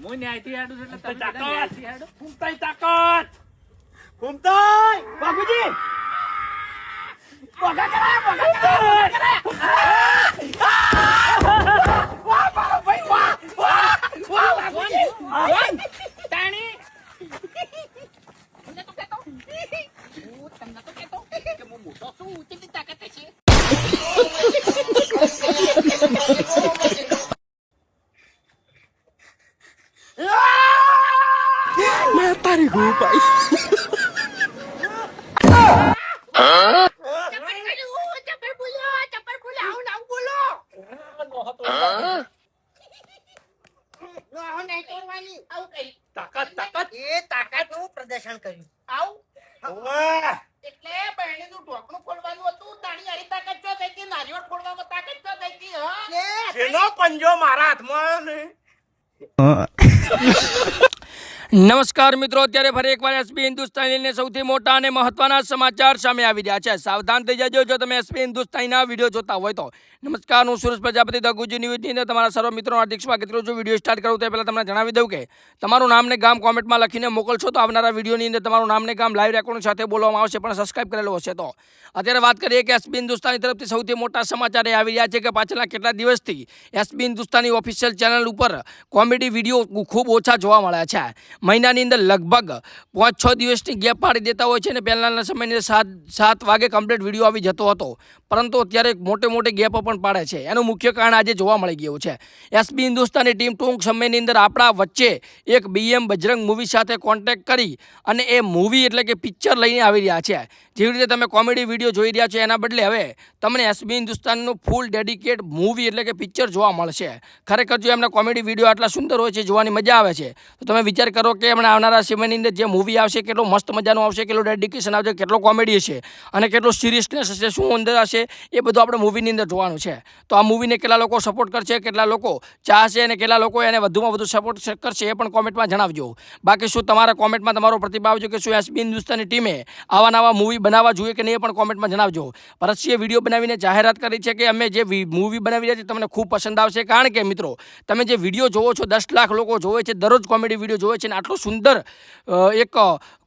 હું ન્યાયથી હાડું એટલે તમે બધા તાકાત. ન્યાયથી હાડો. ફૂમતાઈ તાકાત. ફૂમતાઈ બાપુજી ભગા કરાય, ભગા કરાય. વાહ ભાઈ વાહ વાહ વાહ બાપુજી. તાણી તમને તો કહેતો હું તમને તો કહેતો કે હું મોટો છું કેટલી તાકાત હશે मैं तारी हूँ भाई. ચપ્પલ બોલો આવું આવું બોલો આવું નહીં તોડવાની આવું કઈ તાકાત તાકાત. એ તાકાતનું પ્રદર્શન કર્યું આવું ઓય એટલે બહેણીનું ઢોકણું ફોડવાનું હતું તાણી આરી તાકાત ચો થઈ ગઈ નારિયેળ ફોડવામાં તાકાત ચો થઈ ગઈ હા જેનો પંજો મારા હાથમાં ને. નમસ્કાર મિત્રો, અત્યારે ફરી એકવાર એસપી હિન્દુસ્તાનીને સૌથી મોટા અને મહત્વના સમાચાર સામે આવી રહ્યા છે. સાવધાન થઈ જજો જો તમે એસપી હિન્દુસ્તાનીના વિડીયો જોતા હોય તો. નમસ્કાર, હું સુરેશ પ્રજાપતિ ધ ગુજુ ન્યૂઝની અંદર તમારા સર્વ મિત્રોનું હાર્દિક સ્વાગત કરું છું. વિડીયો સ્ટાર્ટ કરું તે પહેલાં તમને જણાવી દઉં કે તમારું નામ ને ગામ કોમેન્ટમાં લખીને મોકલશો તો આવનારા વિડીયોની અંદર તમારું નામ ને ગામ લાઈવ રેકોર્ડિંગ સાથે બોલવામાં આવશે, પણ સબસ્ક્રાઇબ કરેલો હશે તો. અત્યારે વાત કરીએ કે એસપી હિન્દુસ્તાની તરફથી સૌથી મોટા સમાચાર એ આવી રહ્યા છે કે પાછળના કેટલા દિવસથી એસપી હિન્દુસ્તાની ઓફિશિયલ ચેનલ ઉપર કોમેડી વિડીયો ખૂબ ઓછા જોવા મળ્યા છે. મહિનાની અંદર લગભગ 5-6 દિવસની ગેપ પાડી દેતા હોય છે અને પહેલાંના સમયની 7 વાગે કમ્પ્લીટ વિડીયો આવી જતો હતો, પરંતુ અત્યારે મોટે ગેપો પણ પાડે છે. એનું મુખ્ય કારણ આજે જોવા મળી ગયું છે. એસપી હિન્દુસ્તાની ટીમ ટૂંક સમયની અંદર આપણા વચ્ચે એક BM બજરંગ મૂવી સાથે કોન્ટેક્ટ કરી અને એ મૂવી એટલે કે પિક્ચર લઈને આવી રહ્યા છે. જેવી રીતે તમે કોમેડી વિડીયો જોઈ રહ્યા છો એના બદલે હવે તમને એસપી હિન્દુસ્તાનનું ફૂલ ડેડિકેટ મૂવી એટલે કે પિક્ચર જોવા મળશે. ખરેખર જો એમના કોમેડી વિડીયો આટલા સુંદર હોય છે, જોવાની મજા આવે છે, તો તમે વિચાર કરો કે એમણે આવનારા સમયની અંદર જે મૂવી આવશે કેટલો મસ્ત મજાનો આવશે, કેટલો ડેડિકેશન આવશે, કેટલો કોમેડી હશે અને કેટલો સિરિયસનેસ હશે, શું અંદર હશે એ બધું આપણે મૂવીની અંદર જોવાનું છે. તો આ મૂવીને કેટલા લોકો સપોર્ટ કરશે, કેટલા લોકો ચાહશે અને કેટલા લોકો એને વધુમાં વધુ સપોર્ટ કરશે એ પણ કોમેન્ટમાં જણાવજો. બાકી શું તમારા કોમેન્ટમાં તમારો પ્રતિભાવ છે કે શું એસપી હિન્દુસ્તાની ટીમે આવા નવા મૂવી બનાવવા જોઈએ કે નહીં એ પણ કોમેન્ટમાં જણાવજો. પરસ્યે વિડીયો બનાવીને જાહેરાત કરી છે કે અમે જે મૂવી બનાવી રહ્યા છીએ તમને ખૂબ પસંદ આવશે, કારણ કે મિત્રો તમે જે વિડીયો જોવો છો 10 લાખ લોકો જોવે છે, દરરોજ કોમેડી વિડીયો જોવે છે અને આટલો સુંદર એક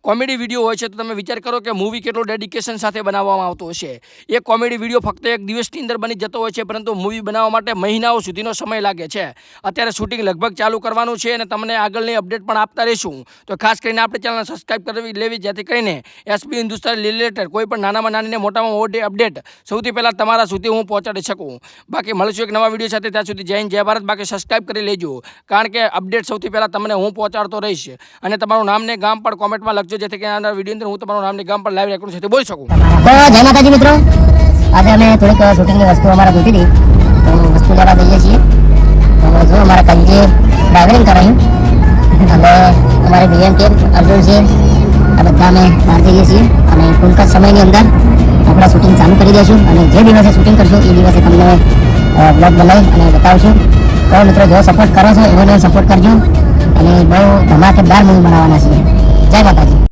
કોમેડી વિડીયો હોય છે, તો તમે વિચાર કરો કે મૂવી કેટલો ડેડિકેશન સાથે બનાવવામાં આવતો હશે. એ કોમેડી વિડીયો ફક્ત એક દિવસની અંદર બની જતો હોય છે, પરંતુ મૂવી બનાવવા માટે મહિનાઓ સુધીનો સમય લાગે છે. અત્યારે શૂટિંગ લગભગ ચાલુ કરવાનું છે અને તમને આગળની અપડેટ પણ આપતા રહીશું. તો ખાસ કરીને આપણે ચેનલ સબસ્ક્રાઇબ કરવી લેવી, જેથી કરીને એસપી હિન્દુસ્તાન રિલેટેડ કોઈ પણ નાનામાં નાની ને મોટામાં મોટી અપડેટ સૌથી પહેલાં તમારા સુધી હું પહોંચાડી શકું. બાકી મળશું એક નવા વિડીયો સાથે, ત્યાં સુધી જય હિન્દ જય ભારત. બાકી સબસ્ક્રાઇબ કરી લેજો, કારણ કે અપડેટ સૌથી પહેલાં તમને હું પહોંચાડતો રહીશ. અને તમારું નામ ને ગામ પણ કોમેન્ટમાં લખજો, જેથી કરીને આના વિડીયો અંદર હું તમારું નામ ને ગામ પણ લાઈવ રેકોર્ડિંગ સાથે બોલી શકું. તો જય માતાજી મિત્રો, આજે અમે થોડીક શૂટિંગની વસ્તુ અમારે જોઈતી હતી તો વસ્તુ લેવા જઈએ છીએ. તો જો અમારા કંજી ડ્રાઇવરિંગ કરાયું અને અમારે BM ટીમ અર્જુન છે, આ બધા અમે બહાર જઈએ છીએ અને ટૂંક જ સમયની અંદર આપણે શૂટિંગ ચાલુ કરી દઈશું અને જે દિવસે શૂટિંગ કરશું એ દિવસે તમને બ્લોગ બનાવી અને બતાવશું. તો મિત્રો જો સપોર્ટ કરો છો એવો સપોર્ટ કરજો અને બહુ ધમાકેદાર મૂવી બનાવવાના છીએ. જય માતાજી.